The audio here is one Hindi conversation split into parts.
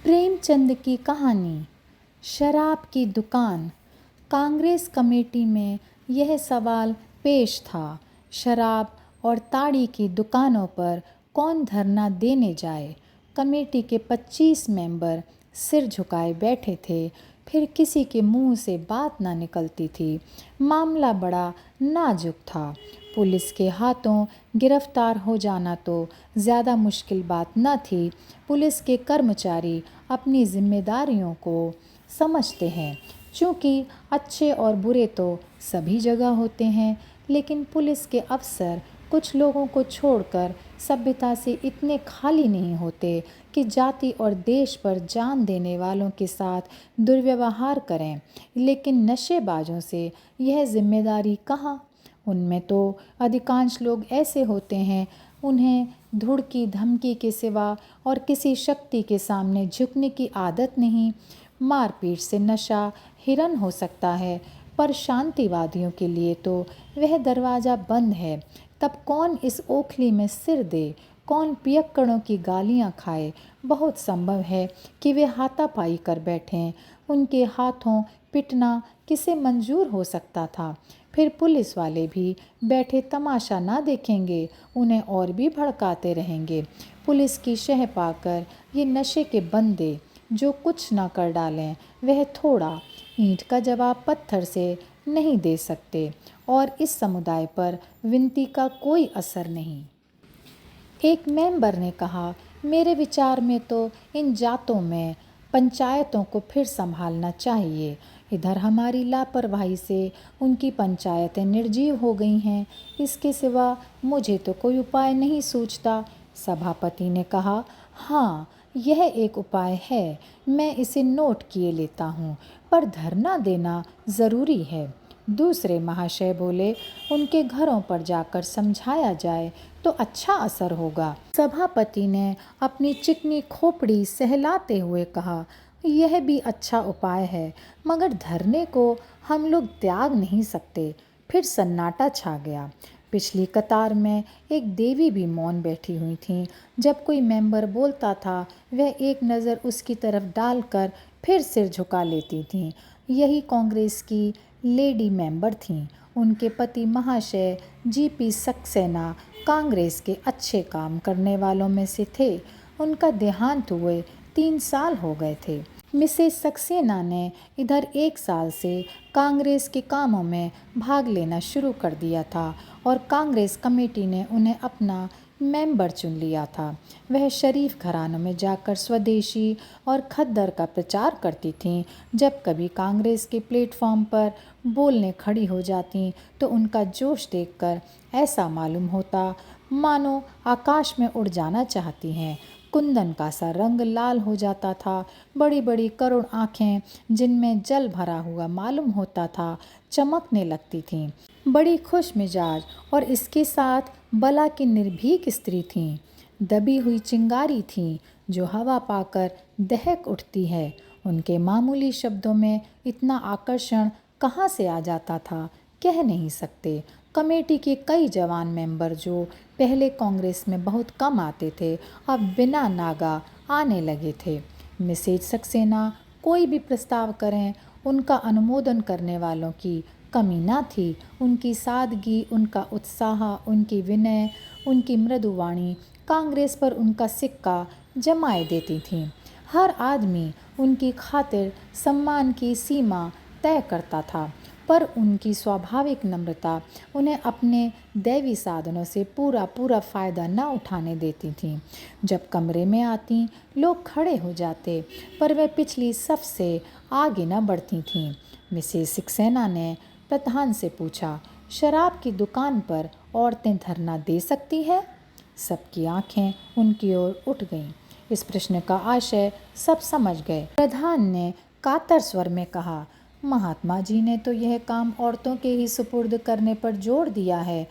प्रेमचंद की कहानी, शराब की दुकान। कांग्रेस कमेटी में यह सवाल पेश था, शराब और ताड़ी की दुकानों पर कौन धरना देने जाए। कमेटी के 25 मेंबर सिर झुकाए बैठे थे, फिर किसी के मुंह से बात ना निकलती थी। मामला बड़ा नाजुक था। पुलिस के हाथों गिरफ्तार हो जाना तो ज़्यादा मुश्किल बात न थी। पुलिस के कर्मचारी अपनी जिम्मेदारियों को समझते हैं, क्योंकि अच्छे और बुरे तो सभी जगह होते हैं, लेकिन पुलिस के अफसर कुछ लोगों को छोड़कर सभ्यता से इतने खाली नहीं होते कि जाति और देश पर जान देने वालों के साथ दुर्व्यवहार करें। लेकिन नशेबाजों से यह जिम्मेदारी कहाँ। उनमें तो अधिकांश लोग ऐसे होते हैं, उन्हें धुड़ की धमकी के सिवा और किसी शक्ति के सामने झुकने की आदत नहीं। मारपीट से नशा हिरन हो सकता है, पर शांतिवादियों के लिए तो वह दरवाज़ा बंद है। तब कौन इस ओखली में सिर दे, कौन पियक्कड़ों की गालियां खाए। बहुत संभव है कि वे हाथापाई कर बैठें। उनके हाथों पिटना किसे मंजूर हो सकता था। फिर पुलिस वाले भी बैठे तमाशा ना देखेंगे, उन्हें और भी भड़काते रहेंगे। पुलिस की शह पाकर ये नशे के बंदे जो कुछ ना कर डालें, वह थोड़ा ईंट का जवाब पत्थर से नहीं दे सकते, और इस समुदाय पर विनती का कोई असर नहीं। एक मेंबर ने कहा, मेरे विचार में तो इन जातों में पंचायतों को फिर संभालना चाहिए। इधर हमारी लापरवाही से उनकी पंचायतें निर्जीव हो गई हैं। इसके सिवा मुझे तो कोई उपाय नहीं सूझता। सभापति ने कहा, हाँ, यह एक उपाय है, मैं इसे नोट किए लेता हूँ, पर धरना देना ज़रूरी है। दूसरे महाशय बोले, उनके घरों पर जाकर समझाया जाए तो अच्छा असर होगा। सभापति ने अपनी चिकनी खोपड़ी सहलाते हुए कहा, यह भी अच्छा उपाय है, मगर धरने को हम लोग त्याग नहीं सकते। फिर सन्नाटा छा गया। पिछली कतार में एक देवी भी मौन बैठी हुई थीं। जब कोई मेंबर बोलता था, वह एक नज़र उसकी तरफ डालकर फिर सिर झुका लेती थीं। यही कांग्रेस की लेडी मेंबर थीं। उनके पति महाशय जीपी सक्सेना कांग्रेस के अच्छे काम करने वालों में से थे। उनका देहांत हुए 3 साल हो गए थे। मिसेस सक्सेना ने इधर 1 साल से कांग्रेस के कामों में भाग लेना शुरू कर दिया था, और कांग्रेस कमेटी ने उन्हें अपना मेंबर चुन लिया था। वह शरीफ घरानों में जाकर स्वदेशी और खद्दर का प्रचार करती थीं। जब कभी कांग्रेस के प्लेटफॉर्म पर बोलने खड़ी हो जातीं, तो उनका जोश देखकर ऐसा मालूम होता मानो आकाश में उड़ जाना चाहती हैं। कुंदन का सा रंग लाल हो जाता था। बड़ी बड़ी करुण आँखें, जिनमें जल भरा हुआ मालूम होता था, चमकने लगती थीं। बड़ी खुश मिजाज और इसके साथ बला की निर्भीक स्त्री थीं। दबी हुई चिंगारी थीं, जो हवा पाकर दहक उठती है। उनके मामूली शब्दों में इतना आकर्षण कहाँ से आ जाता था, कह नहीं सकते। कमेटी के कई जवान मेंबर जो पहले कांग्रेस में बहुत कम आते थे, अब बिना नागा आने लगे थे। मिसेज सक्सेना कोई भी प्रस्ताव करें, उनका अनुमोदन करने वालों की कमी ना थी। उनकी सादगी, उनका उत्साह, उनकी विनय, उनकी मृदुवाणी कांग्रेस पर उनका सिक्का जमाए देती थीं। हर आदमी उनकी खातिर सम्मान की सीमा तय करता था, पर उनकी स्वाभाविक नम्रता उन्हें अपने दैवी साधनों से पूरा फ़ायदा न उठाने देती थी। जब कमरे में आती, लोग खड़े हो जाते, पर वे पिछली सफ से आगे न बढ़ती थीं। मिसेस सक्सेना ने प्रधान से पूछा, शराब की दुकान पर औरतें धरना दे सकती है? सबकी आंखें उनकी ओर उठ गईं। इस प्रश्न का आशय सब समझ गए। प्रधान ने कातर स्वर में कहा, महात्मा जी ने तो यह काम औरतों के ही सुपुर्द करने पर जोर दिया है,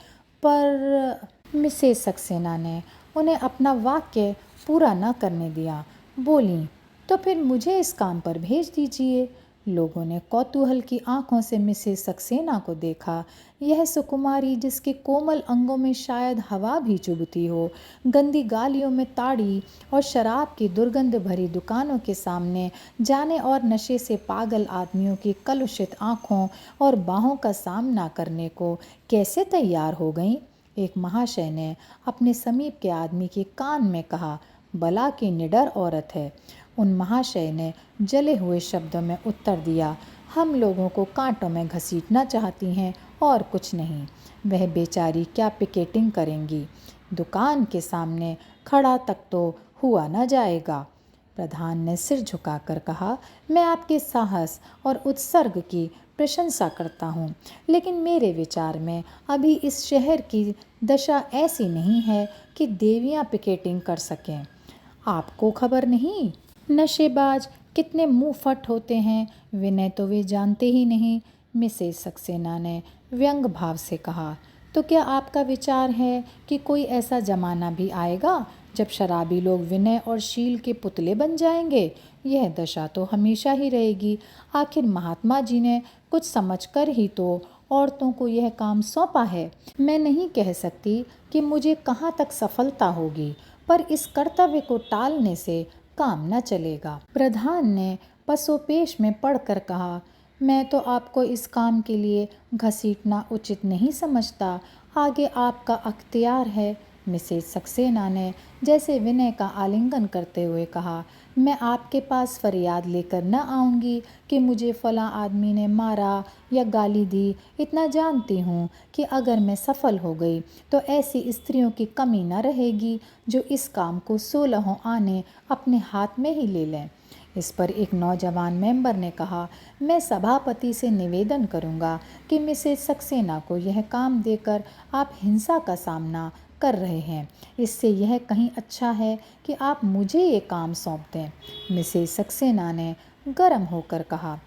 पर मिसेस सक्सेना ने उन्हें अपना वाक्य पूरा न करने दिया। बोली, तो फिर मुझे इस काम पर भेज दीजिए। लोगों ने कौतूहल की आंखों से मिसेस सक्सेना को देखा। यह सुकुमारी, जिसके कोमल अंगों में शायद हवा भी चुभती हो, गंदी गालियों में ताड़ी और शराब की दुर्गंध भरी दुकानों के सामने जाने और नशे से पागल आदमियों की कलुषित आंखों और बाहों का सामना करने को कैसे तैयार हो गईं? एक महाशय ने अपने समीप के आदमी के कान में कहा। भला की निडर औरत है। उन महाशय ने जले हुए शब्दों में उत्तर दिया, हम लोगों को कांटों में घसीटना चाहती हैं और कुछ नहीं। वह बेचारी क्या पिकेटिंग करेंगी? दुकान के सामने खड़ा तक तो हुआ न जाएगा। प्रधान ने सिर झुकाकर कहा, मैं आपके साहस और उत्सर्ग की प्रशंसा करता हूँ, लेकिन मेरे विचार में अभी इस शहर की दशा ऐसी नहीं है कि देवियाँ पिकेटिंग कर सकें। आपको खबर नहीं, नशेबाज कितने मुंहफट होते हैं, विनय तो वे जानते ही नहीं। मिसेस सक्सेना ने व्यंग भाव से कहा, तो क्या आपका विचार है कि कोई ऐसा जमाना भी आएगा जब शराबी लोग विनय और शील के पुतले बन जाएंगे? यह दशा तो हमेशा ही रहेगी। आखिर महात्मा जी ने कुछ समझकर ही तो औरतों को यह काम सौंपा है। मैं नहीं कह सकती कि मुझे कहाँ तक सफलता होगी, पर इस कर्तव्य को टालने से काम न चलेगा। प्रधान ने पसोपेश में पढ़कर कहा, मैं तो आपको इस काम के लिए घसीटना उचित नहीं समझता, आगे आपका अख्तियार है। मिसेस सक्सेना ने जैसे विनय का आलिंगन करते हुए कहा, मैं आपके पास फरियाद लेकर न आऊँगी कि मुझे फलां आदमी ने मारा या गाली दी। इतना जानती हूँ कि अगर मैं सफल हो गई तो ऐसी स्त्रियों की कमी न रहेगी जो इस काम को 16 आने अपने हाथ में ही ले लें। इस पर एक नौजवान मेंबर ने कहा, मैं सभापति से निवेदन करूंगा कि मिसेस सक्सेना को यह काम देकर आप हिंसा का सामना कर रहे हैं। इससे यह कहीं अच्छा है कि आप मुझे ये काम सौंप दें। मिसेस सक्सेना ने गर्म होकर कहा,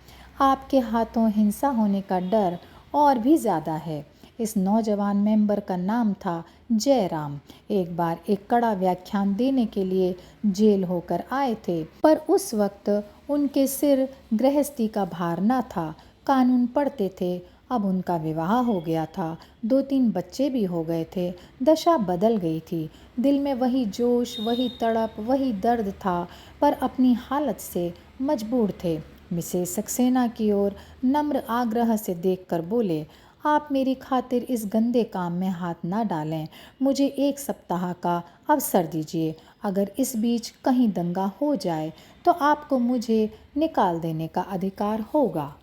आपके हाथों हिंसा होने का डर और भी ज़्यादा है। इस नौजवान मेंबर का नाम था जयराम। एक बार एक कड़ा व्याख्यान देने के लिए जेल होकर आए थे, पर उस वक्त उनके सिर गृहस्थी का भार न था। कानून पढ़ते थे। अब उनका विवाह हो गया था, 2-3 बच्चे भी हो गए थे। दशा बदल गई थी। दिल में वही जोश, वही तड़प, वही दर्द था, पर अपनी हालत से मजबूर थे। मिसेस सक्सेना की ओर नम्र आग्रह से देखकर बोले, आप मेरी खातिर इस गंदे काम में हाथ ना डालें। मुझे 1 सप्ताह का अवसर दीजिए। अगर इस बीच कहीं दंगा हो जाए तो आपको मुझे निकाल देने का अधिकार होगा।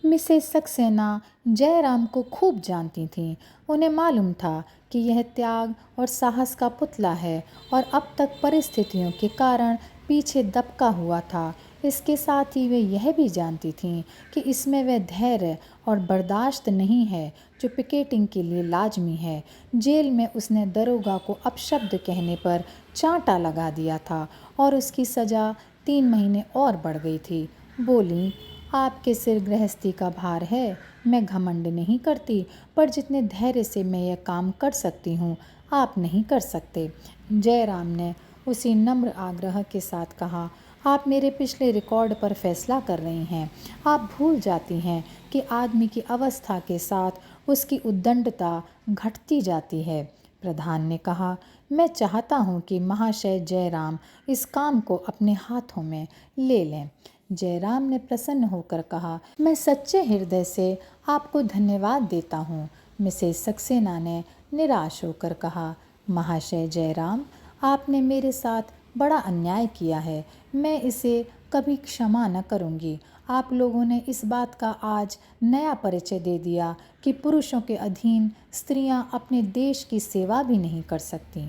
मिसेस सक्सेना जयराम को खूब जानती थीं। उन्हें मालूम था कि यह त्याग और साहस का पुतला है और अब तक परिस्थितियों के कारण पीछे दबका हुआ था। इसके साथ ही वे यह भी जानती थीं कि इसमें वह धैर्य और बर्दाश्त नहीं है जो पिकेटिंग के लिए लाजमी है। जेल में उसने दरोगा को अपशब्द कहने पर चांटा लगा दिया था और उसकी सज़ा 3 महीने और बढ़ गई थी। बोली, आपके सिर गृहस्थी का भार है। मैं घमंड नहीं करती, पर जितने धैर्य से मैं यह काम कर सकती हूँ आप नहीं कर सकते। जयराम ने उसी नम्र आग्रह के साथ कहा, आप मेरे पिछले रिकॉर्ड पर फैसला कर रही हैं। आप भूल जाती हैं कि आदमी की अवस्था के साथ उसकी उद्दंडता घटती जाती है। प्रधान ने कहा, मैं चाहता हूँ कि महाशय जयराम इस काम को अपने हाथों में ले लें। जयराम ने प्रसन्न होकर कहा, मैं सच्चे हृदय से आपको धन्यवाद देता हूँ। मिसेस सक्सेना ने निराश होकर कहा, महाशय जयराम, आपने मेरे साथ बड़ा अन्याय किया है। मैं इसे कभी क्षमा न करूँगी। आप लोगों ने इस बात का आज नया परिचय दे दिया कि पुरुषों के अधीन स्त्रियां अपने देश की सेवा भी नहीं कर सकती।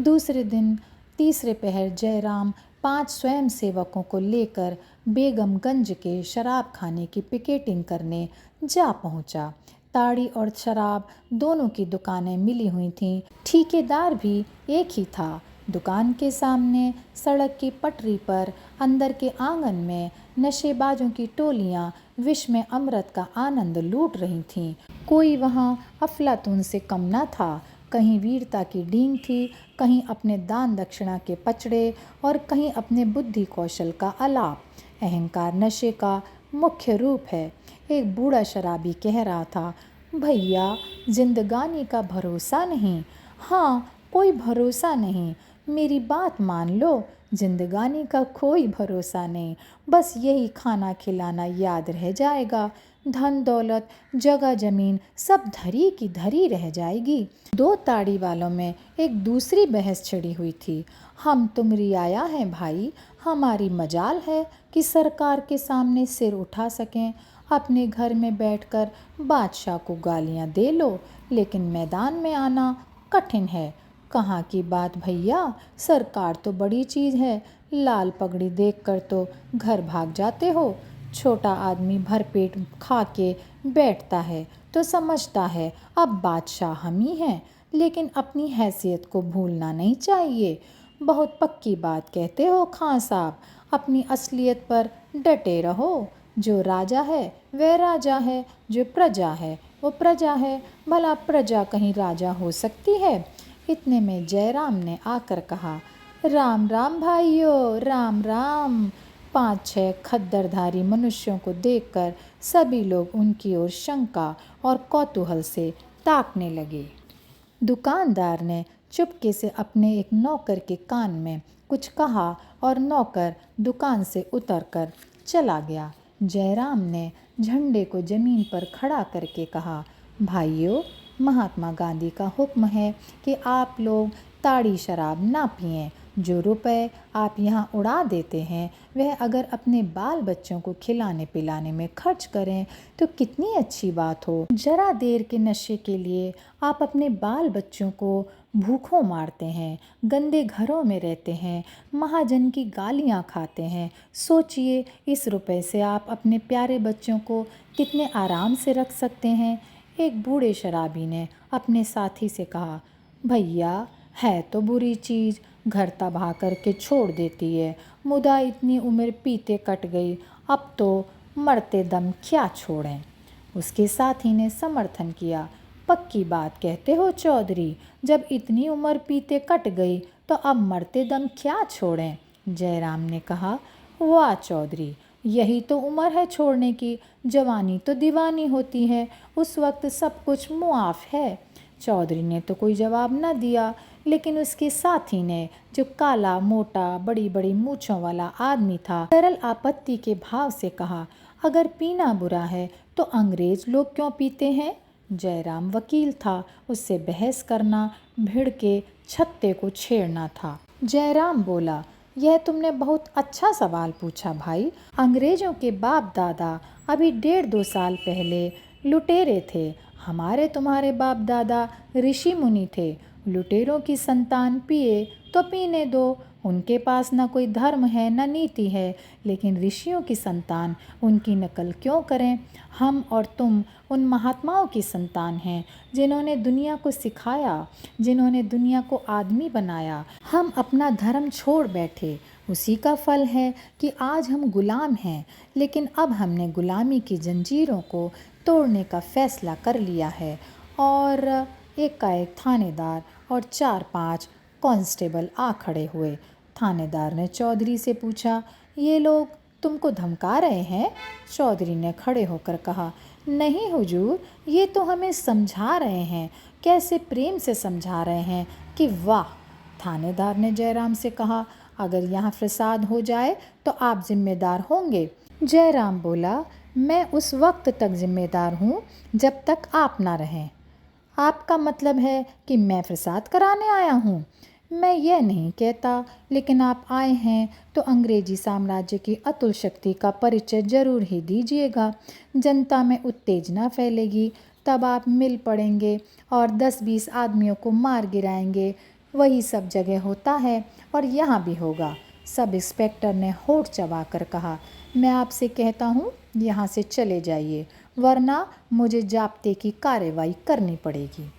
दूसरे दिन तीसरे पहर जयराम 5 स्वयंसेवकों को लेकर बेगमगंज के शराब खाने की पिकेटिंग करने जा पहुंचा। ताड़ी और शराब दोनों की दुकानें मिली हुई थीं। ठेकेदार भी एक ही था। दुकान के सामने सड़क की पटरी पर अंदर के आंगन में नशेबाजों की टोलियां विष में अमृत का आनंद लूट रही थीं। कोई वहां अफलातून से कम न था। कहीं वीरता की डींग थी, कहीं अपने दान दक्षिणा के पचड़े और कहीं अपने बुद्धि कौशल का आलाप। अहंकार नशे का मुख्य रूप है। एक बूढ़ा शराबी कह रहा था, भैया जिंदगानी का भरोसा नहीं। हाँ, कोई भरोसा नहीं, मेरी बात मान लो, जिंदगानी का कोई भरोसा नहीं। बस यही खाना खिलाना याद रह जाएगा, धन दौलत जगह जमीन सब धरी की धरी रह जाएगी। दो ताड़ी वालों में एक दूसरी बहस छिड़ी हुई थी। हम तुम रियाया हैं भाई, हमारी मजाल है कि सरकार के सामने सिर उठा सकें। अपने घर में बैठकर बादशाह को गालियां दे लो, लेकिन मैदान में आना कठिन है। कहाँ की बात भैया, सरकार तो बड़ी चीज़ है, लाल पगड़ी देखकर तो घर भाग जाते हो। छोटा आदमी भरपेट खा के बैठता है तो समझता है अब बादशाह हम ही हैं, लेकिन अपनी हैसियत को भूलना नहीं चाहिए। बहुत पक्की बात कहते हो खां साहब, अपनी असलियत पर डटे रहो। जो राजा है वह राजा है, जो प्रजा है वो प्रजा है। भला प्रजा कहीं राजा हो सकती है? इतने में जयराम ने आकर कहा, राम राम भाइयों, राम राम। 5-6 खद्दरधारी मनुष्यों को देखकर सभी लोग उनकी ओर शंका और कौतूहल से ताकने लगे। दुकानदार ने चुपके से अपने एक नौकर के कान में कुछ कहा और नौकर दुकान से उतरकर चला गया। जयराम ने झंडे को जमीन पर खड़ा करके कहा, भाइयों, महात्मा गांधी का हुक्म है कि आप लोग ताड़ी शराब ना पिएं। जो रुपए आप यहाँ उड़ा देते हैं वह अगर अपने बाल बच्चों को खिलाने पिलाने में खर्च करें तो कितनी अच्छी बात हो। जरा देर के नशे के लिए आप अपने बाल बच्चों को भूखों मारते हैं, गंदे घरों में रहते हैं, महाजन की गालियाँ खाते हैं। सोचिए, इस रुपए से आप अपने प्यारे बच्चों को कितने आराम से रख सकते हैं। एक बूढ़े शराबी ने अपने साथी से कहा, भैया है तो बुरी चीज़, घर तबाह करके छोड़ देती है। मुदा इतनी उम्र पीते कट गई, अब तो मरते दम क्या छोड़ें। उसके साथी ने समर्थन किया, पक्की बात कहते हो चौधरी, जब इतनी उम्र पीते कट गई तो अब मरते दम क्या छोड़ें। जयराम ने कहा, वाह चौधरी, यही तो उम्र है छोड़ने की। जवानी तो दीवानी होती है, उस वक्त सब कुछ मुआफ है। चौधरी ने तो कोई जवाब न दिया, लेकिन उसके साथी ने, जो काला मोटा बड़ी बड़ी मूँछों वाला आदमी था, सरल आपत्ति के भाव से कहा, अगर पीना बुरा है तो अंग्रेज लोग क्यों पीते हैं। जयराम वकील था, उससे बहस करना भिड़ के छत्ते को छेड़ना था। जयराम बोला, यह तुमने बहुत अच्छा सवाल पूछा भाई। अंग्रेजों के बाप दादा अभी 1.5-2 साल पहले लुटेरे थे। हमारे तुम्हारे बाप दादा ऋषि मुनि थे। लुटेरों की संतान पिए तो पीने दो, उनके पास न कोई धर्म है न नीति है, लेकिन ऋषियों की संतान, उनकी नकल क्यों करें। हम और तुम उन महात्माओं की संतान हैं जिन्होंने दुनिया को सिखाया, जिन्होंने दुनिया को आदमी बनाया। हम अपना धर्म छोड़ बैठे, उसी का फल है कि आज हम गुलाम हैं, लेकिन अब हमने गुलामी की जंजीरों को तोड़ने का फैसला कर लिया है। और एकाएक थानेदार और 4-5 कांस्टेबल आ खड़े हुए। थानेदार ने चौधरी से पूछा, ये लोग तुमको धमका रहे हैं? चौधरी ने खड़े होकर कहा, नहीं हुजूर, ये तो हमें समझा रहे हैं। कैसे प्रेम से समझा रहे हैं कि वाह। थानेदार ने जयराम से कहा, अगर यहाँ फसाद हो जाए तो आप जिम्मेदार होंगे। जयराम बोला, मैं उस वक्त तक जिम्मेदार हूँ जब तक आप ना रहें। आपका मतलब है कि मैं फसाद कराने आया हूँ? मैं यह नहीं कहता, लेकिन आप आए हैं तो अंग्रेजी साम्राज्य की अतुल शक्ति का परिचय जरूर ही दीजिएगा। जनता में उत्तेजना फैलेगी, तब आप मिल पड़ेंगे और 10-20 आदमियों को मार गिराएंगे। वही सब जगह होता है और यहाँ भी होगा। सब इंस्पेक्टर ने होठ चबाकर कहा, मैं आपसे कहता हूँ, यहाँ से चले जाइए, वरना मुझे जाब्ते की कार्रवाई करनी पड़ेगी।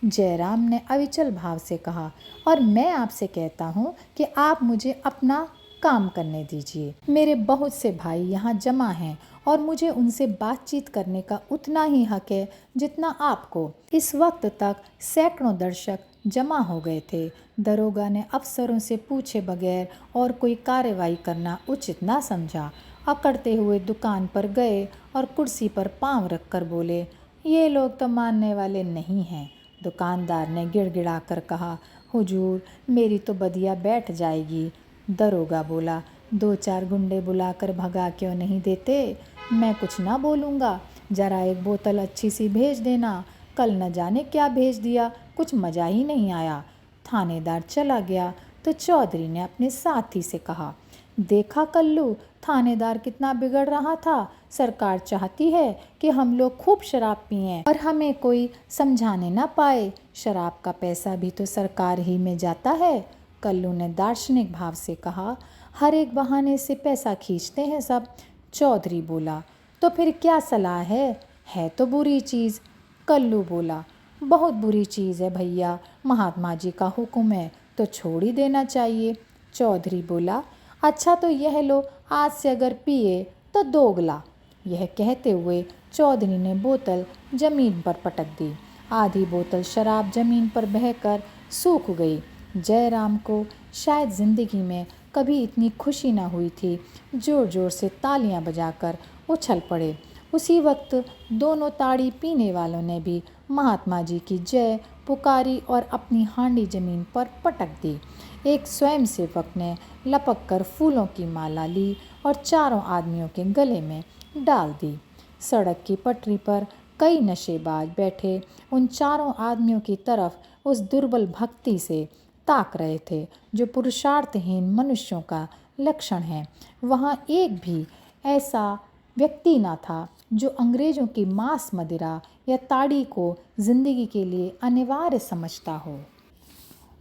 जयराम ने अविचल भाव से कहा, और मैं आपसे कहता हूँ कि आप मुझे अपना काम करने दीजिए। मेरे बहुत से भाई यहाँ जमा हैं और मुझे उनसे बातचीत करने का उतना ही हक है जितना आपको। इस वक्त तक सैकड़ों दर्शक जमा हो गए थे। दरोगा ने अफसरों से पूछे बगैर और कोई कार्रवाई करना उचित ना समझा। अकड़ते हुए दुकान पर गए और कुर्सी पर पांव रखकर बोले, ये लोग तो मानने वाले नहीं हैं। दुकानदार ने गिड़गिड़ा कर कहा, हुजूर मेरी तो बदिया बैठ जाएगी। दरोगा बोला, 2-4 गुंडे बुलाकर भगा क्यों नहीं देते? मैं कुछ ना बोलूँगा, जरा एक बोतल अच्छी सी भेज देना। कल न जाने क्या भेज दिया, कुछ मज़ा ही नहीं आया। थानेदार चला गया तो चौधरी ने अपने साथी से कहा, देखा कल्लू, थानेदार कितना बिगड़ रहा था। सरकार चाहती है कि हम लोग खूब शराब पिएं और हमें कोई समझाने ना पाए। शराब का पैसा भी तो सरकार ही में जाता है। कल्लू ने दार्शनिक भाव से कहा, हर एक बहाने से पैसा खींचते हैं सब। चौधरी बोला, तो फिर क्या सलाह है तो बुरी चीज़। कल्लू बोला, बहुत बुरी चीज़ है भैया, महात्मा जी का हुक्म है तो छोड़ ही देना चाहिए। चौधरी बोला, अच्छा तो यह लो, आज से अगर पिए तो दोगला। यह कहते हुए चौधरी ने बोतल जमीन पर पटक दी। आधी बोतल शराब जमीन पर बहकर सूख गई। जयराम को शायद ज़िंदगी में कभी इतनी खुशी न हुई थी। ज़ोर ज़ोर से तालियां बजाकर उछल पड़े। उसी वक्त दोनों ताड़ी पीने वालों ने भी महात्मा जी की जय पुकारी और अपनी हांडी जमीन पर पटक दी। एक स्वयंसेवक ने लपक कर फूलों की माला ली और चारों आदमियों के गले में डाल दी। सड़क की पटरी पर कई नशेबाज बैठे उन चारों आदमियों की तरफ उस दुर्बल भक्ति से ताक रहे थे जो पुरुषार्थहीन मनुष्यों का लक्षण है। वहाँ एक भी ऐसा व्यक्ति ना था जो अंग्रेज़ों की मांस मदिरा या ताड़ी को जिंदगी के लिए अनिवार्य समझता हो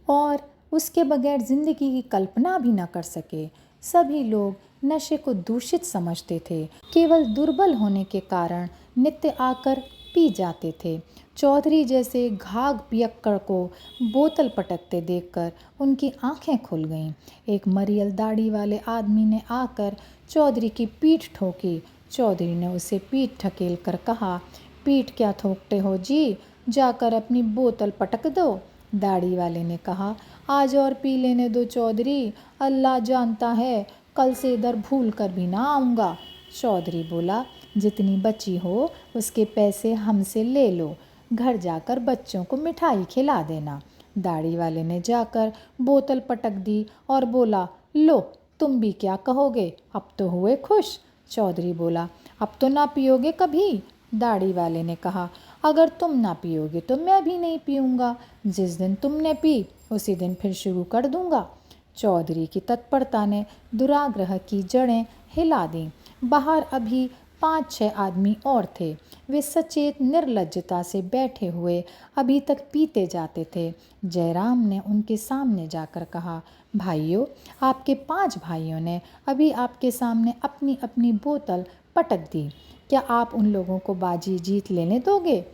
और उसके बगैर जिंदगी की कल्पना भी न कर सके। सभी लोग नशे को दूषित समझते थे, केवल दुर्बल होने के कारण नित्य आकर पी जाते थे। चौधरी जैसे घाघ पियक्कड़ को बोतल पटकते देखकर उनकी आंखें खुल गईं। एक मरियल दाढ़ी वाले आदमी ने आकर चौधरी की पीठ ठोकी। चौधरी ने उसे पीठ ढकेल कर कहा, पीठ क्या ठोकते हो जी, जाकर अपनी बोतल पटक दो। दाढ़ी वाले ने कहा, आज और पी लेने दो चौधरी, अल्लाह जानता है कल से इधर भूल कर भी ना आऊँगा। चौधरी बोला, जितनी बची हो उसके पैसे हमसे ले लो, घर जाकर बच्चों को मिठाई खिला देना। दाढ़ी वाले ने जाकर बोतल पटक दी और बोला, लो तुम भी क्या कहोगे, अब तो हुए खुश। चौधरी बोला, अब तो ना पियोगे कभी। दाढ़ी वाले ने कहा, अगर तुम ना पियोगे तो मैं भी नहीं पीऊँगा, जिस दिन तुमने पी उसी दिन फिर शुरू कर दूँगा। चौधरी की तत्परता ने दुराग्रह की जड़ें हिला दीं। बाहर अभी 5-6 आदमी और थे। वे सचेत निर्लज्जता से बैठे हुए अभी तक पीते जाते थे। जयराम ने उनके सामने जाकर कहा, भाइयों, आपके 5 भाइयों ने अभी आपके सामने अपनी अपनी बोतल पटक दी, क्या आप उन लोगों को बाजी जीत लेने दोगे?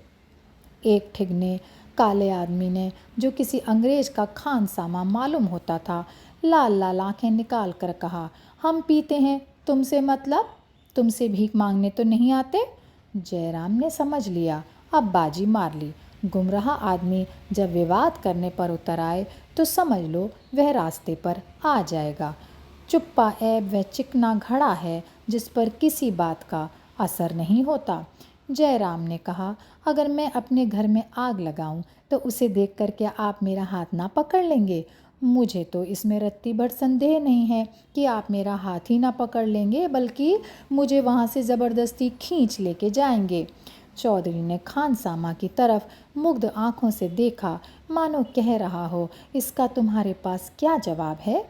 एक ठिगने काले आदमी ने, जो किसी अंग्रेज का खानसामा मालूम होता था, लाल लाल आंखें निकाल कर कहा, हम पीते हैं, तुमसे मतलब? तुमसे भीख मांगने तो नहीं आते। जयराम ने समझ लिया, अब बाजी मार ली। गुमराह आदमी जब विवाद करने पर उतर आए तो समझ लो वह रास्ते पर आ जाएगा। चुप्पा ऐब वह चिकना घड़ा है जिस पर किसी बात का असर नहीं होता। जयराम ने कहा, अगर मैं अपने घर में आग लगाऊं तो उसे देखकर क्या आप मेरा हाथ ना पकड़ लेंगे? मुझे तो इसमें रत्ती भर संदेह नहीं है कि आप मेरा हाथ ही ना पकड़ लेंगे, बल्कि मुझे वहाँ से ज़बरदस्ती खींच लेके जाएंगे। चौधरी ने खानसामा की तरफ मुग्ध आंखों से देखा, मानो कह रहा हो, इसका तुम्हारे पास क्या जवाब है?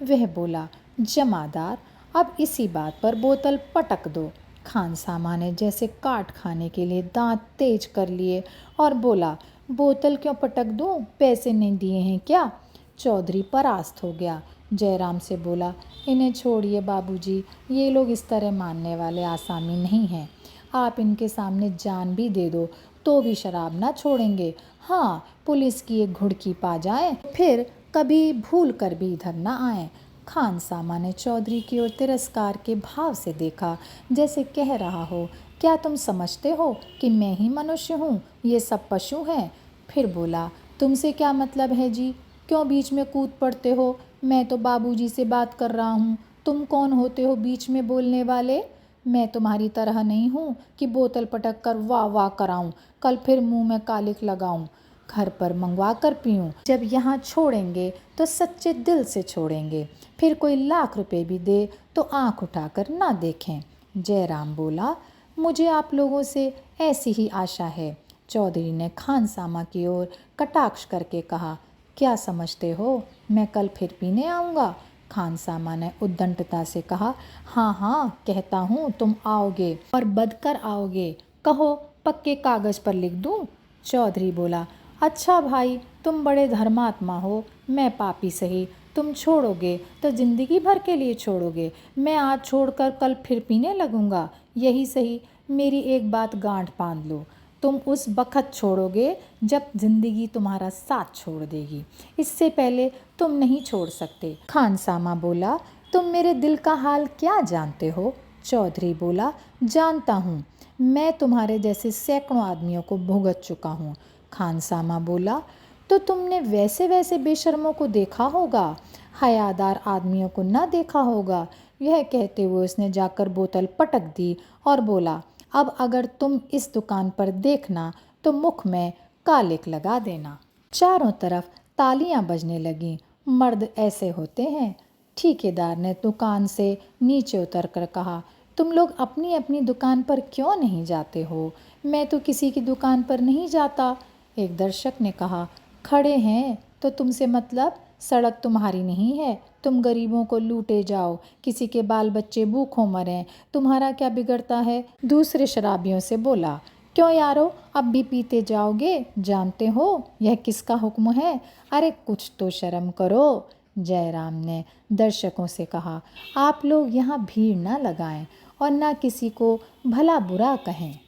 वह बोला, जमादार, अब इसी बात पर बोतल पटक दो। खानसामा ने जैसे काट खाने के लिए दांत तेज कर लिए और बोला, बोतल क्यों पटक दूं, पैसे नहीं दिए हैं क्या? चौधरी परास्त हो गया। जयराम से बोला, इन्हें छोड़िए बाबूजी, ये लोग इस तरह मानने वाले आसामी नहीं हैं। आप इनके सामने जान भी दे दो तो भी शराब ना छोड़ेंगे। हाँ, पुलिस की एक घुड़की पा जाए फिर कभी भूल कर भी इधर ना आए। खानसामा ने चौधरी की ओर तिरस्कार के भाव से देखा, जैसे कह रहा हो, क्या तुम समझते हो कि मैं ही मनुष्य हूँ, ये सब पशु हैं? फिर बोला, तुमसे क्या मतलब है जी? क्यों बीच में कूद पड़ते हो? मैं तो बाबूजी से बात कर रहा हूँ। तुम कौन होते हो बीच में बोलने वाले? मैं तुम्हारी तरह नहीं हूँ कि बोतल पटक कर वाह वाह कराऊँ, कल फिर मुंह में कालिख लगाऊँ, घर पर मंगवा कर पीऊँ। जब यहाँ छोड़ेंगे तो सच्चे दिल से छोड़ेंगे, फिर कोई लाख रुपए भी दे तो आंख उठाकर ना देखें। जयराम बोला, मुझे आप लोगों से ऐसी ही आशा है। चौधरी ने खानसामा की ओर कटाक्ष करके कहा, क्या समझते हो मैं कल फिर पीने आऊँगा? खानसामा ने उद्दंडता से कहा, हाँ हाँ कहता हूँ तुम आओगे और बदकर आओगे। कहो पक्के कागज़ पर लिख दूँ? चौधरी बोला, अच्छा भाई तुम बड़े धर्मात्मा हो, मैं पापी सही। तुम छोड़ोगे तो ज़िंदगी भर के लिए छोड़ोगे। मैं आज छोड़कर कल फिर पीने लगूंगा। यही सही, मेरी एक बात गांठ बांध लो, तुम उस बखत छोड़ोगे जब जिंदगी तुम्हारा साथ छोड़ देगी। इससे पहले तुम नहीं छोड़ सकते। खानसामा बोला, तुम मेरे दिल का हाल क्या जानते हो? चौधरी बोला, जानता हूँ, मैं तुम्हारे जैसे सैकड़ों आदमियों को भुगत चुका हूँ। खानसामा बोला, तो तुमने वैसे वैसे बेशर्मों को देखा होगा, हयादार आदमियों को ना देखा होगा। यह कहते हुए उसने जाकर बोतल पटक दी और बोला, अब अगर तुम इस दुकान पर देखना तो मुख में कालिक लगा देना। चारों तरफ तालियां बजने लगीं। मर्द ऐसे होते हैं। ठेकेदार ने दुकान से नीचे उतर कर कहा, तुम लोग अपनी अपनी दुकान पर क्यों नहीं जाते हो? मैं तो किसी की दुकान पर नहीं जाता। एक दर्शक ने कहा, खड़े हैं तो तुमसे मतलब? सड़क तुम्हारी नहीं है, तुम गरीबों को लूटे जाओ, किसी के बाल बच्चे भूखों मरें, तुम्हारा क्या बिगड़ता है? दूसरे शराबियों से बोला, क्यों यारो अब भी पीते जाओगे? जानते हो यह किसका हुक्म है? अरे कुछ तो शर्म करो। जयराम ने दर्शकों से कहा, आप लोग यहाँ भीड़ ना लगाएं और ना किसी को भला बुरा कहें।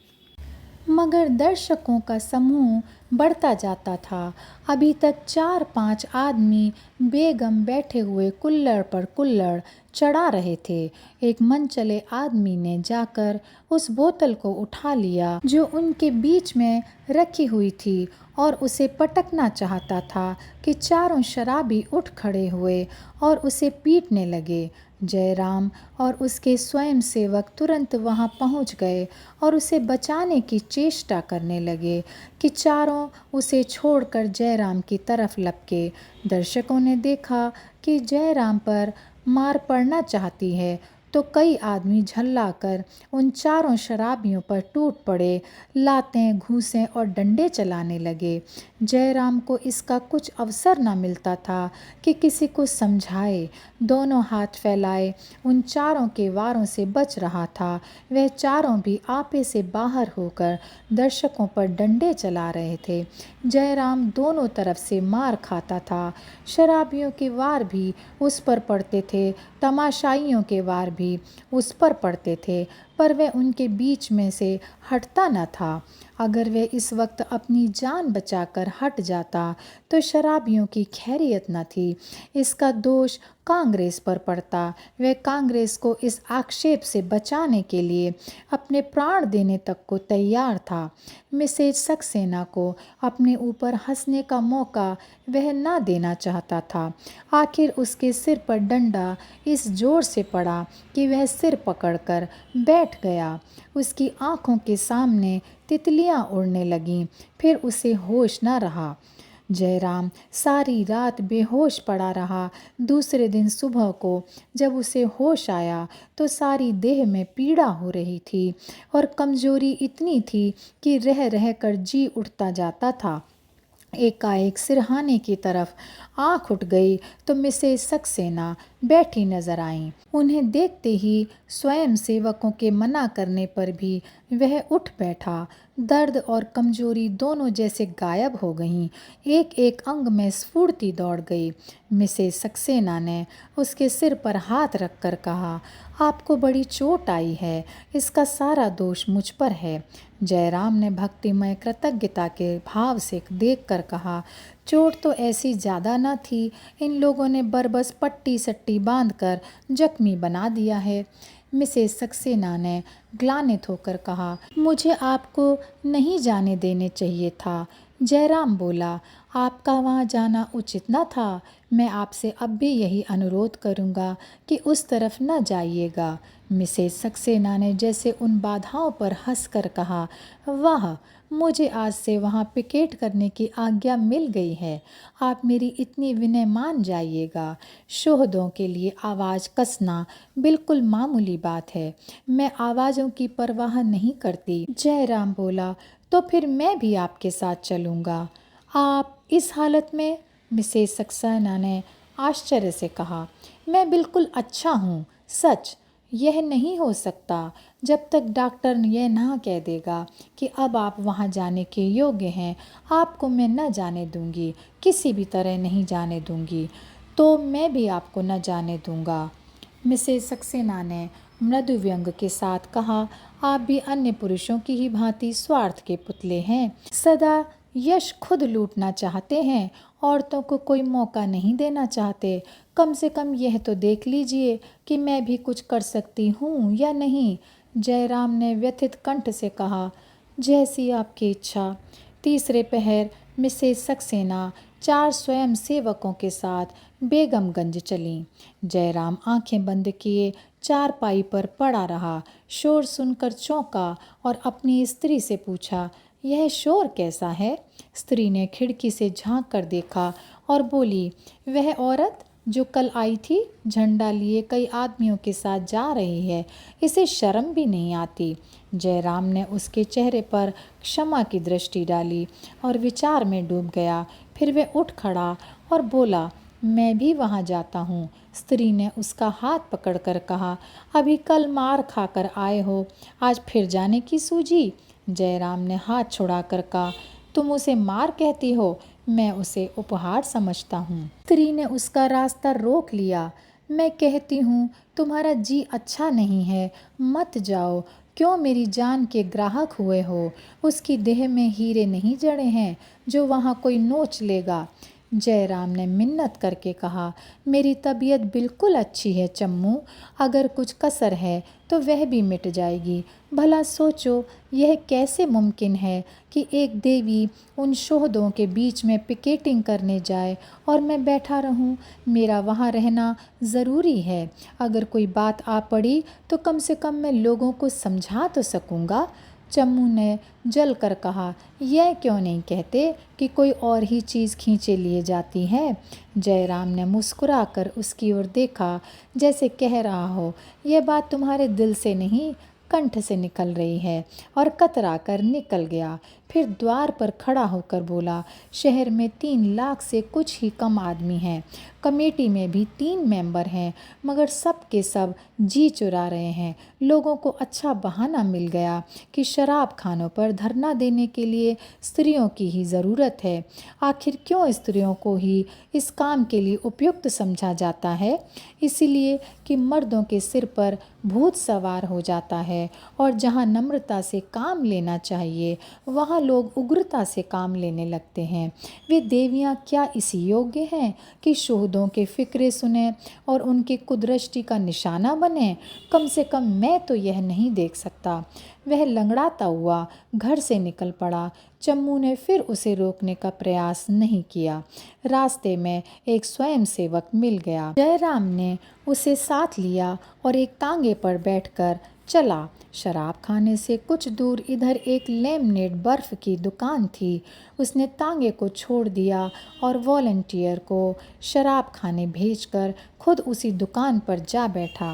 मगर दर्शकों का समूह बढ़ता जाता था। अभी तक 4-5 आदमी बेगम बैठे हुए कुल्हड़ पर कुल्हड़ चढ़ा रहे थे। एक मन चले आदमी ने जाकर उस बोतल को उठा लिया जो उनके बीच में रखी हुई थी और उसे पटकना चाहता था कि चारों शराबी उठ खड़े हुए और उसे पीटने लगे। जयराम और उसके स्वयंसेवक तुरंत वहां पहुंच गए और उसे बचाने की चेष्टा करने लगे कि चारों उसे छोड़कर जयराम की तरफ लपके। दर्शकों ने देखा कि जयराम पर मार पड़ना चाहती है तो कई आदमी झल्लाकर उन चारों शराबियों पर टूट पड़े, लातें, घूंसे और डंडे चलाने लगे। जयराम को इसका कुछ अवसर न मिलता था कि किसी को समझाए। दोनों हाथ फैलाए उन चारों के वारों से बच रहा था। वह चारों भी आपे से बाहर होकर दर्शकों पर डंडे चला रहे थे। जयराम दोनों तरफ से मार खाता था। शराबियों के वार भी उस पर पड़ते थे, तमाशाइयों के वार भी उस पर पड़ते थे, पर वह उनके बीच में से हटता न था। अगर वह इस वक्त अपनी जान बचाकर हट जाता तो शराबियों की खैरियत न थी। इसका दोष कांग्रेस पर पड़ता। वह कांग्रेस को इस आक्षेप से बचाने के लिए अपने प्राण देने तक को तैयार था। मिसेज सक्सेना को अपने ऊपर हंसने का मौका वह ना देना चाहता था। आखिर उसके सिर पर डंडा इस जोर से पड़ा कि वह सिर पकड़कर बैठ गया। उसकी आंखों के सामने तितलियां उड़ने लगीं, फिर उसे होश न रहा। जयराम सारी रात बेहोश पड़ा रहा। दूसरे दिन सुबह को जब उसे होश आया तो सारी देह में पीड़ा हो रही थी और कमजोरी इतनी थी कि रह रह कर जी उठता जाता था। एकाएक सिरहाने की तरफ आंख उठ गई तो मिसेज सक्सेना बैठी नजर आईं। उन्हें देखते ही स्वयं सेवकों के मना करने पर भी वह उठ बैठा। दर्द और कमजोरी दोनों जैसे गायब हो गईं। एक एक अंग में स्फूर्ति दौड़ गई। मिसेज सक्सेना ने उसके सिर पर हाथ रखकर कहा, आपको बड़ी चोट आई है, इसका सारा दोष मुझ पर है। जयराम ने भक्तिमय कृतज्ञता के भाव से देखकर कहा, चोट तो ऐसी ज़्यादा न थी, इन लोगों ने बरबस पट्टी सट्टी बांधकर जख्मी बना दिया है। मिसेस सक्सेना ने ग्लानित होकर कहा। मुझे आपको नहीं जाने देने चाहिए था। जयराम बोला। आपका वहाँ जाना उचित न था। मैं आपसे अब भी यही अनुरोध करूँगा कि उस तरफ न जाइएगा। मिसेस सक्सेना ने जैसे उन बाधाओं पर हंसकर कहा, वाह, मुझे आज से वहाँ पिकेट करने की आज्ञा मिल गई है। आप मेरी इतनी विनय मान जाइएगा। शोहदों के लिए आवाज़ कसना बिल्कुल मामूली बात है। मैं आवाज़ों की परवाह नहीं करती। जयराम बोला, तो फिर मैं भी आपके साथ चलूँगा। आप इस हालत में? मिसेस सक्सेना ने आश्चर्य से कहा। मैं बिल्कुल अच्छा हूँ, सच। यह नहीं हो सकता जब तक डॉक्टर यह ना कह देगा कि अब आप वहाँ जाने के योग्य हैं। आपको मैं न जाने दूंगी, किसी भी तरह नहीं जाने दूंगी। तो मैं भी आपको न जाने दूंगा। मिसेस सक्सेना ने मृदु व्यंग के साथ कहा, आप भी अन्य पुरुषों की ही भांति स्वार्थ के पुतले हैं। सदा यश खुद लूटना चाहते हैं, औरतों को कोई मौका नहीं देना चाहते। कम से कम यह तो देख लीजिए कि मैं भी कुछ कर सकती हूँ या नहीं। जयराम ने व्यथित कंठ से कहा, जैसी आपकी इच्छा। तीसरे पहर मिसेस सक्सेना 4 स्वयं सेवकों के साथ बेगमगंज चलीं। जयराम आंखें बंद किए चारपाई पर पड़ा रहा। शोर सुनकर चौंका और अपनी स्त्री से पूछा, यह शोर कैसा है? स्त्री ने खिड़की से झांक कर देखा और बोली, वह औरत जो कल आई थी, झंडा लिए कई आदमियों के साथ जा रही है। इसे शर्म भी नहीं आती। जयराम ने उसके चेहरे पर क्षमा की दृष्टि डाली और विचार में डूब गया। फिर वह उठ खड़ा और बोला, मैं भी वहाँ जाता हूँ। स्त्री ने उसका हाथ पकड़कर कहा, अभी कल मार खाकर आए हो, आज फिर जाने की सूझी? जयराम ने हाथ छुड़ाकर कहा, तुम उसे मार कहती हो, मैं उसे उपहार समझता हूँ। स्त्री ने उसका रास्ता रोक लिया। मैं कहती हूँ, तुम्हारा जी अच्छा नहीं है, मत जाओ। क्यों मेरी जान के ग्राहक हुए हो? उसकी देह में हीरे नहीं जड़े हैं जो वहाँ कोई नोच लेगा। जयराम ने मिन्नत करके कहा, मेरी तबीयत बिल्कुल अच्छी है चम्मू। अगर कुछ कसर है तो वह भी मिट जाएगी। भला सोचो, यह कैसे मुमकिन है कि एक देवी उन शोहदों के बीच में पिकेटिंग करने जाए और मैं बैठा रहूं? मेरा वहाँ रहना ज़रूरी है। अगर कोई बात आ पड़ी तो कम से कम मैं लोगों को समझा तो सकूँगा। चम्मू ने जल कर कहा, यह क्यों नहीं कहते कि कोई और ही चीज़ खींचे लिए जाती है? जयराम ने मुस्कुराकर उसकी ओर देखा, जैसे कह रहा हो, यह बात तुम्हारे दिल से नहीं, कंठ से निकल रही है, और कतरा कर निकल गया। फिर द्वार पर खड़ा होकर बोला, शहर में 3 लाख से कुछ ही कम आदमी हैं। कमेटी में भी 3 मेंबर हैं, मगर सब के सब जी चुरा रहे हैं। लोगों को अच्छा बहाना मिल गया कि शराब खानों पर धरना देने के लिए स्त्रियों की ही ज़रूरत है। आखिर क्यों स्त्रियों को ही इस काम के लिए उपयुक्त समझा जाता है? इसीलिए कि मर्दों के सिर पर भूत सवार हो जाता है, और जहाँ नम्रता से काम लेना चाहिए वहाँ लोग उग्रता से काम लेने लगते हैं। वे देवियाँ क्या इसी योग्य हैं कि शोहदों के फिक्रे सुने और उनकी कुदृष्टि का निशाना बने? कम से कम मैं तो यह नहीं देख सकता। वह लंगड़ाता हुआ घर से निकल पड़ा। चम्मू ने फिर उसे रोकने का प्रयास नहीं किया। रास्ते में एक स्वयंसेवक मिल गया। जयराम ने उसे साथ लिया और एक तांगे पर बैठकर चला। शराब खाने से कुछ दूर इधर एक लेमनेड बर्फ़ की दुकान थी। उसने तांगे को छोड़ दिया और वॉलंटियर को शराब खाने भेजकर खुद उसी दुकान पर जा बैठा।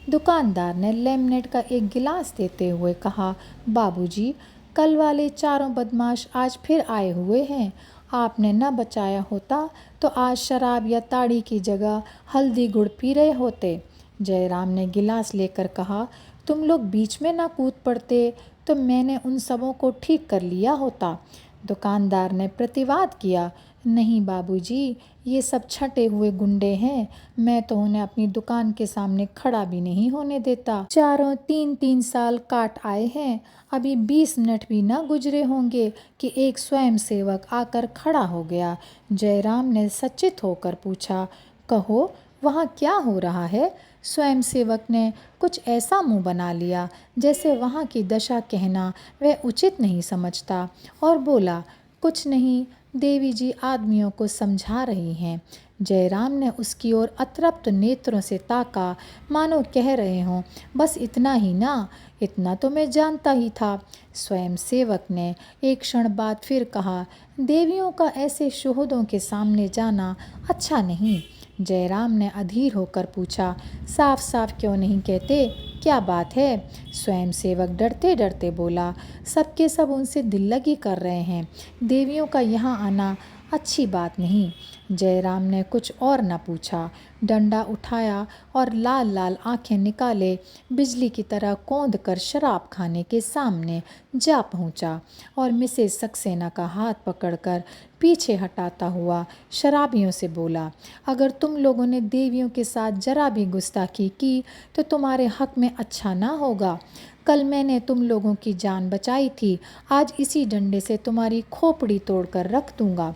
दुकानदार ने लेमनेड का एक गिलास देते हुए कहा, बाबूजी, कल वाले 4 बदमाश आज फिर आए हुए हैं। आपने न बचाया होता तो आज शराब या ताड़ी की जगह हल्दी गुड़ पी रहे होते। जयराम ने गिलास लेकर कहा, तुम लोग बीच में ना कूद पड़ते तो मैंने उन सबों को ठीक कर लिया होता। दुकानदार ने प्रतिवाद किया, नहीं बाबूजी, ये सब छटे हुए गुंडे हैं। मैं तो उन्हें अपनी दुकान के सामने खड़ा भी नहीं होने देता। चारों 3-3 साल काट आए हैं। अभी 20 मिनट भी ना गुजरे होंगे कि एक स्वयंसेवक आकर खड़ा हो गया। जयराम ने सचेत होकर पूछा, कहो वहाँ क्या हो रहा है? स्वयंसेवक ने कुछ ऐसा मुंह बना लिया जैसे वहाँ की दशा कहना वह उचित नहीं समझता और बोला, कुछ नहीं, देवी जी आदमियों को समझा रही हैं। जयराम ने उसकी ओर अतृप्त नेत्रों से ताका, मानो कह रहे हों, बस इतना ही ना, इतना तो मैं जानता ही था। स्वयंसेवक ने एक क्षण बाद फिर कहा, देवियों का ऐसे शोहदों के सामने जाना अच्छा नहीं। जयराम ने अधीर होकर पूछा, साफ साफ क्यों नहीं कहते, क्या बात है? स्वयंसेवक डरते डरते बोला, सबके सब उनसे दिल लगी कर रहे हैं। देवियों का यहाँ आना अच्छी बात नहीं। जयराम ने कुछ और न पूछा, डंडा उठाया और लाल लाल आंखें निकाले बिजली की तरह कौंध कर शराब खाने के सामने जा पहुंचा और मिसेस सक्सेना का हाथ पकड़कर पीछे हटाता हुआ शराबियों से बोला, अगर तुम लोगों ने देवियों के साथ जरा भी गुस्ताखी की तो तुम्हारे हक में अच्छा ना होगा। कल मैंने तुम लोगों की जान बचाई थी, आज इसी डंडे से तुम्हारी खोपड़ी तोड़कर रख दूंगा।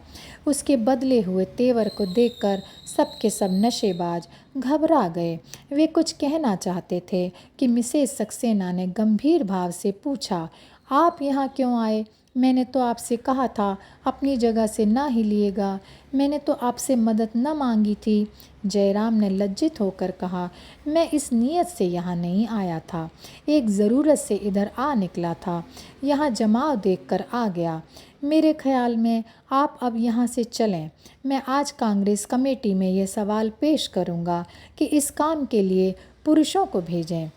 उसके बदले हुए तेवर को देखकर सबके सब नशेबाज घबरा गए। वे कुछ कहना चाहते थे कि मिसेस सक्सेना ने गंभीर भाव से पूछा, आप यहाँ क्यों आए? मैंने तो आपसे कहा था अपनी जगह से ना हिलिएगा। मैंने तो आपसे मदद न मांगी थी। जयराम ने लज्जित होकर कहा, मैं इस नीयत से यहाँ नहीं आया था, एक ज़रूरत से इधर आ निकला था। यहाँ जमाव देखकर आ गया। मेरे ख्याल में आप अब यहाँ से चलें। मैं आज कांग्रेस कमेटी में ये सवाल पेश करूँगा कि इस काम के लिए पुरुषों को भेजें।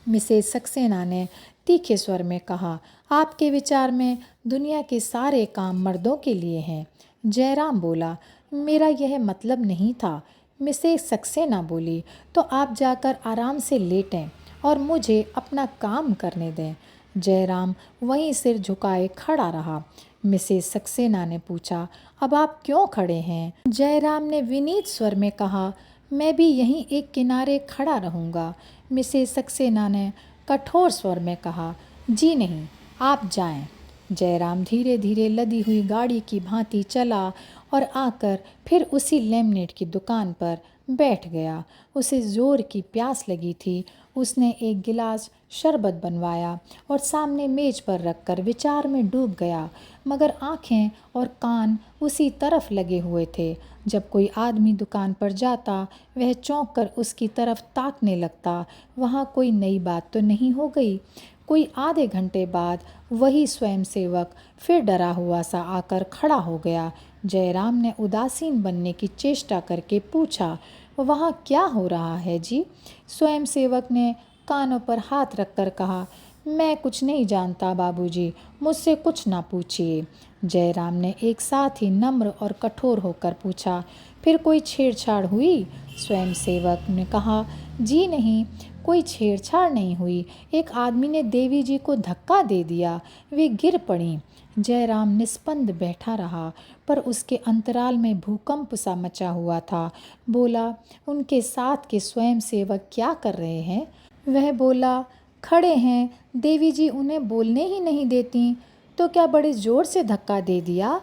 मिसेस सक्सेना ने तीखे स्वर में कहा, आपके विचार में दुनिया के सारे काम मर्दों के लिए हैं। जयराम बोला, मेरा यह मतलब नहीं था। मिसेस सक्सेना बोली, तो आप जाकर आराम से लेटें और मुझे अपना काम करने दें। जयराम वहीं सिर झुकाए खड़ा रहा। मिसेस सक्सेना ने पूछा, अब आप क्यों खड़े हैं? जयराम ने विनीत स्वर में कहा, मैं भी यहीं एक किनारे खड़ा रहूँगा। मिसेस सक्सेना ने कठोर स्वर में कहा, जी नहीं, आप जाएं। जयराम धीरे धीरे लदी हुई गाड़ी की भांति चला और आकर फिर उसी लेमनेट की दुकान पर बैठ गया। उसे ज़ोर की प्यास लगी थी। उसने एक गिलास शरबत बनवाया और सामने मेज पर रखकर विचार में डूब गया, मगर आँखें और कान उसी तरफ लगे हुए थे। जब कोई आदमी दुकान पर जाता वह चौंक कर उसकी तरफ ताकने लगता, वहाँ कोई नई बात तो नहीं हो गई। कोई आधे घंटे बाद वही स्वयंसेवक फिर डरा हुआ सा आकर खड़ा हो गया। जयराम ने उदासीन बनने की चेष्टा करके पूछा, वहाँ क्या हो रहा है जी? स्वयंसेवक ने कानों पर हाथ रखकर कहा, मैं कुछ नहीं जानता बाबूजी, मुझसे कुछ ना पूछिए। जयराम ने एक साथ ही नम्र और कठोर होकर पूछा, फिर कोई छेड़छाड़ हुई? स्वयंसेवक ने कहा, जी नहीं, कोई छेड़छाड़ नहीं हुई। एक आदमी ने देवी जी को धक्का दे दिया, वे गिर पड़ी। जयराम निस्पंद बैठा रहा, पर उसके अंतराल में भूकंप सा मचा हुआ था। बोला, उनके साथ के स्वयंसेवक क्या कर रहे हैं? वह बोला, खड़े हैं, देवी जी उन्हें बोलने ही नहीं देती। तो क्या बड़े ज़ोर से धक्का दे दिया?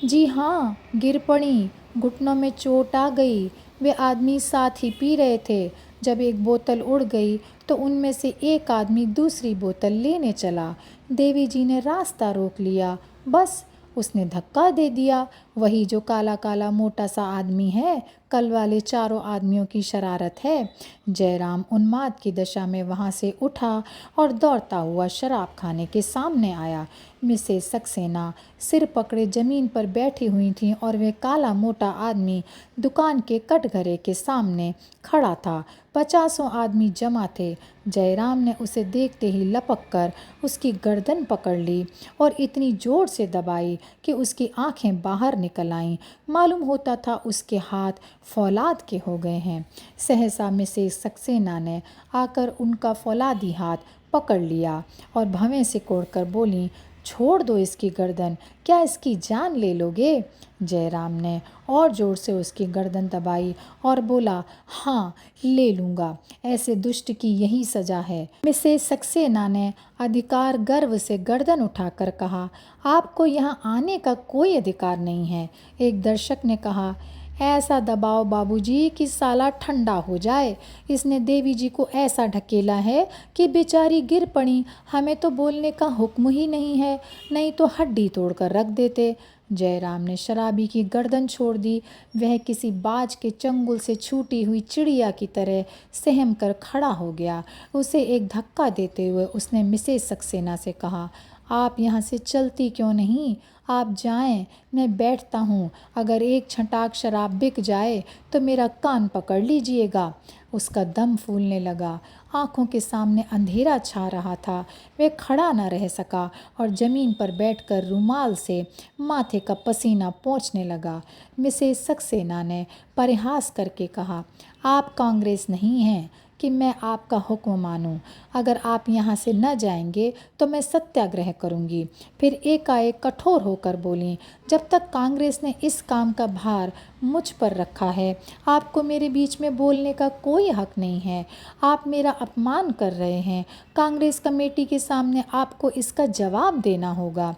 जी हाँ, गिर पड़ी, घुटनों में चोट आ गई। वे आदमी साथ ही पी रहे थे। जब एक बोतल उड़ गई तो उनमें से एक आदमी दूसरी बोतल लेने चला। देवी जी ने रास्ता रोक लिया, बस उसने धक्का दे दिया। वही जो काला काला मोटा सा आदमी है, कल वाले चारों आदमियों की शरारत है। जयराम उन्माद की दशा में वहाँ से उठा और दौड़ता हुआ शराब खाने के सामने आया। मिसेस सक्सेना सिर पकड़े जमीन पर बैठी हुई थीं और वह काला मोटा आदमी दुकान के कटघरे के सामने खड़ा था। 50 आदमी जमा थे। जयराम ने उसे देखते ही लपक कर उसकी गर्दन पकड़ ली और इतनी जोर से दबाई कि उसकी आंखें बाहर निकल आईं। मालूम होता था उसके हाथ फौलाद के हो गए हैं। सहसा मिसेस सक्सेना ने आकर उनका फौलादी हाथ पकड़ लिया और भवें से कोड़कर बोली, छोड़ दो इसकी गर्दन, क्या इसकी जान ले लोगे? जयराम ने और जोर से उसकी गर्दन दबाई और बोला, हाँ ले लूँगा, ऐसे दुष्ट की यही सजा है। मिसेस सक्सेना ने अधिकार गर्व से गर्दन उठाकर कहा, आपको यहाँ आने का कोई अधिकार नहीं है। एक दर्शक ने कहा, ऐसा दबाओ बाबूजी कि साला ठंडा हो जाए। इसने देवी जी को ऐसा ढकेला है कि बेचारी गिर पड़ी। हमें तो बोलने का हुक्म ही नहीं है, नहीं तो हड्डी तोड़कर रख देते। जयराम ने शराबी की गर्दन छोड़ दी। वह किसी बाज के चंगुल से छूटी हुई चिड़िया की तरह सहम कर खड़ा हो गया। उसे एक धक्का देते हुए उसने मिसेस सक्सेना से कहा, आप यहाँ से चलती क्यों नहीं? आप जाएं, मैं बैठता हूँ। अगर एक छटाक शराब बिक जाए तो मेरा कान पकड़ लीजिएगा। उसका दम फूलने लगा, आंखों के सामने अंधेरा छा रहा था। वह खड़ा न रह सका और ज़मीन पर बैठकर रुमाल से माथे का पसीना पोंछने लगा। मिसेस सक्सेना ने परिहास करके कहा, आप कांग्रेस नहीं हैं कि मैं आपका हुक्म मानूं। अगर आप यहाँ से न जाएंगे तो मैं सत्याग्रह करूँगी। फिर एकाएक कठोर होकर बोली, जब तक कांग्रेस ने इस काम का भार मुझ पर रखा है, आपको मेरे बीच में बोलने का कोई हक नहीं है। आप मेरा अपमान कर रहे हैं। कांग्रेस कमेटी के सामने आपको इसका जवाब देना होगा।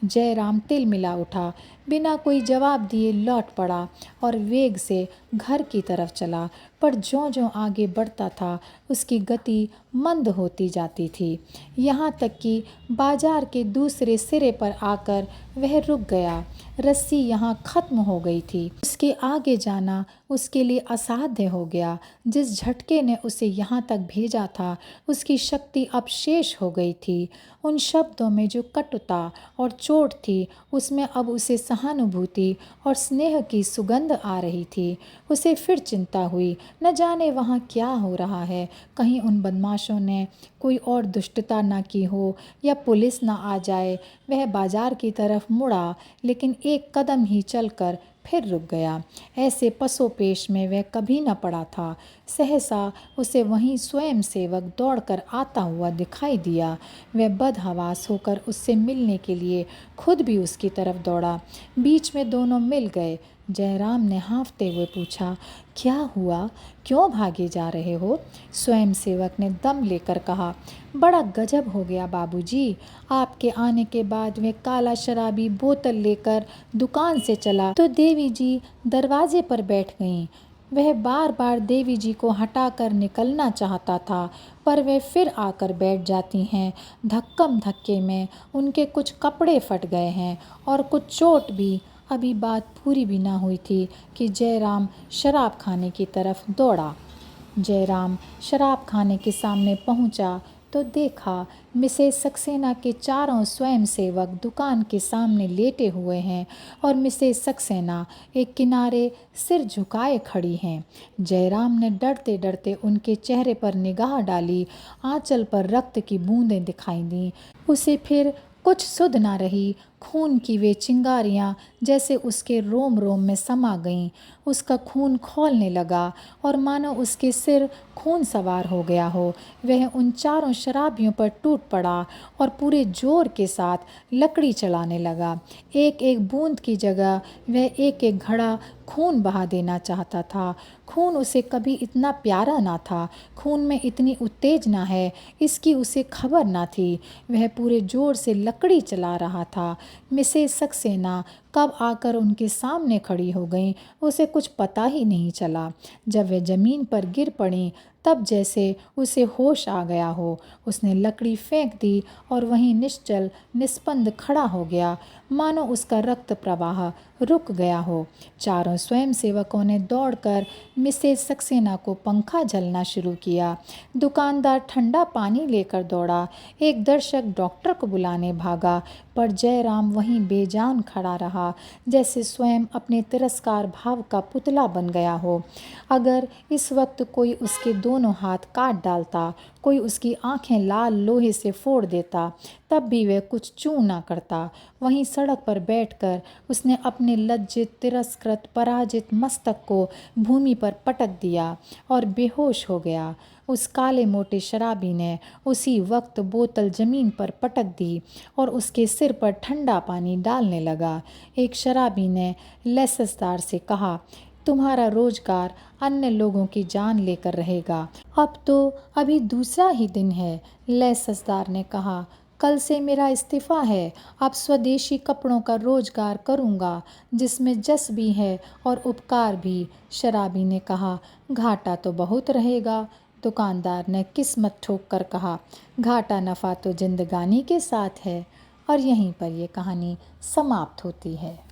जयराम तिलमिला उठा, बिना कोई जवाब दिए लौट पड़ा और वेग से घर की तरफ चला। पर ज्यों-ज्यों आगे बढ़ता था उसकी गति मंद होती जाती थी, यहाँ तक कि बाजार के दूसरे सिरे पर आकर वह रुक गया। रस्सी यहाँ खत्म हो गई थी। उसके आगे जाना उसके लिए असाध्य हो गया। जिस झटके ने उसे यहाँ तक भेजा था उसकी शक्ति अब शेष हो गई थी। उन शब्दों में जो कटुता और चोट थी उसमें अब उसे सहानुभूति और स्नेह की सुगंध आ रही थी। उसे फिर चिंता हुई, न जाने वहाँ क्या हो रहा है। कहीं उन बदमाशों ने कोई और दुष्टता न की हो या पुलिस न आ जाए। वह बाजार की तरफ मुड़ा, लेकिन एक कदम ही चलकर फिर रुक गया। ऐसे पसोपेश में वह कभी न पड़ा था। सहसा उसे वहीं स्वयं सेवक दौड़कर आता हुआ दिखाई दिया। वह बदहवास होकर उससे मिलने के लिए खुद भी उसकी तरफ दौड़ा। बीच में दोनों मिल गए। जयराम ने हाँफते हुए पूछा, क्या हुआ? क्यों भागे जा रहे हो? स्वयं सेवक ने दम लेकर कहा, बड़ा गजब हो गया बाबूजी। आपके आने के बाद वह काला शराबी बोतल लेकर दुकान से चला तो देवी जी दरवाजे पर बैठ गईं। वह बार बार देवी जी को हटाकर निकलना चाहता था, पर वे फिर आकर बैठ जाती हैं। धक्कम धक्के में उनके कुछ कपड़े फट गए हैं और कुछ चोट भी। अभी बात पूरी भी ना हुई थी कि जयराम शराब खाने की तरफ दौड़ा। जयराम शराब खाने के सामने पहुंचा तो देखा मिसेस सक्सेना के चारों स्वयंसेवक दुकान के सामने लेटे हुए हैं और मिसेस सक्सेना एक किनारे सिर झुकाए खड़ी हैं। जयराम ने डरते डरते उनके चेहरे पर निगाह डाली। आंचल पर रक्त की बूंदें दिखाई दी। उसे फिर कुछ सुध ना रही। खून की वे चिंगारियाँ जैसे उसके रोम रोम में समा गईं। उसका खून खौलने लगा और मानो उसके सिर खून सवार हो गया हो। वह उन चारों शराबियों पर टूट पड़ा और पूरे जोर के साथ लकड़ी चलाने लगा। एक एक बूंद की जगह वह एक एक घड़ा खून बहा देना चाहता था। खून उसे कभी इतना प्यारा ना था। खून में इतनी उत्तेजना है इसकी उसे खबर ना थी। वह पूरे जोर से लकड़ी चला रहा था। मिसेस सक्सेना कब आकर उनके सामने खड़ी हो गईं उसे कुछ पता ही नहीं चला। जब वे ज़मीन पर गिर पड़ीं तब जैसे उसे होश आ गया हो। उसने लकड़ी फेंक दी और वहीं निश्चल निस्पंद खड़ा हो गया, मानो उसका रक्त प्रवाह रुक गया हो। चारों स्वयंसेवकों ने दौड़कर मिसेस सक्सेना को पंखा झलना शुरू किया। दुकानदार ठंडा पानी लेकर दौड़ा। एक दर्शक डॉक्टर को बुलाने भागा, पर जयराम वहीं बेजान खड़ा रहा, जैसे स्वयं अपने तिरस्कार भाव का पुतला बन गया हो। अगर इस वक्त कोई उसके दोनों हाथ काट डालता, कोई उसकी आंखें लाल लोहे से फोड़ देता तब भी वह कुछ चूँ ना करता। वहीं सड़क पर बैठकर उसने अपने लज्जित, तिरस्कृत, पराजित मस्तक को भूमि पर पटक दिया और बेहोश हो गया। उस काले मोटे शराबी ने उसी वक्त बोतल जमीन पर पटक दी और उसके सिर पर ठंडा पानी डालने लगा। एक शराबी ने लेससदार से कहा, तुम्हारा रोजगार अन्य लोगों की जान लेकर रहेगा। अब तो अभी दूसरा ही दिन है, लेससदार ने कहा। कल से मेरा इस्तीफा है। अब स्वदेशी कपड़ों का रोजगार करूंगा जिसमें जस भी है और उपकार भी, शराबी ने कहा। घाटा तो बहुत रहेगा, दुकानदार ने किस्मत ठोक कर कहा। घाटा नफ़ा तो जिंदगानी के साथ है। और यहीं पर ये कहानी समाप्त होती है।